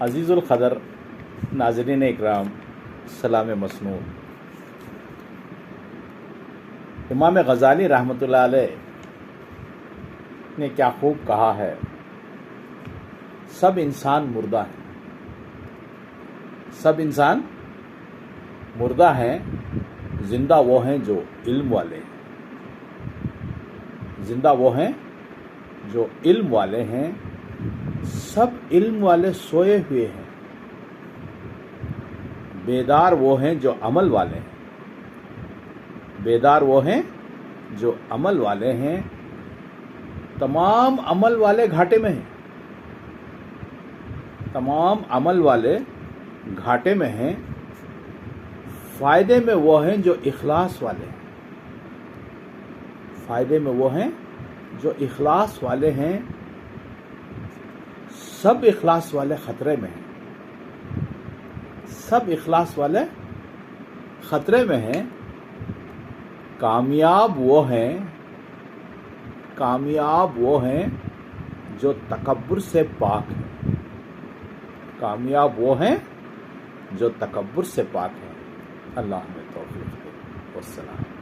عزیز القدر ناظرین اکرام، سلام مسنون۔ امام غزالی رحمۃ اللہ علیہ نے کیا خوب کہا ہے، سب انسان مردہ ہیں، سب انسان مردہ ہیں، زندہ وہ ہیں جو علم والے ہیں، زندہ وہ ہیں جو علم والے ہیں، سب علم والے سوئے ہوئے ہیں، بیدار وہ ہیں جو عمل والے ہیں، بیدار وہ ہیں جو عمل والے ہیں، تمام عمل والے گھاٹے میں ہیں، تمام عمل والے گھاٹے میں ہیں، فائدے میں وہ ہیں جو اخلاص والے ہیں، فائدے میں وہ ہیں جو اخلاص والے ہیں، سب اخلاص والے خطرے میں ہیں، سب اخلاص والے خطرے میں ہیں، کامیاب وہ ہیں، کامیاب وہ ہیں جو تکبر سے پاک ہیں، کامیاب وہ ہیں جو تکبر سے پاک ہیں۔ اللہ ہمیں توفیق دے۔ والسلام۔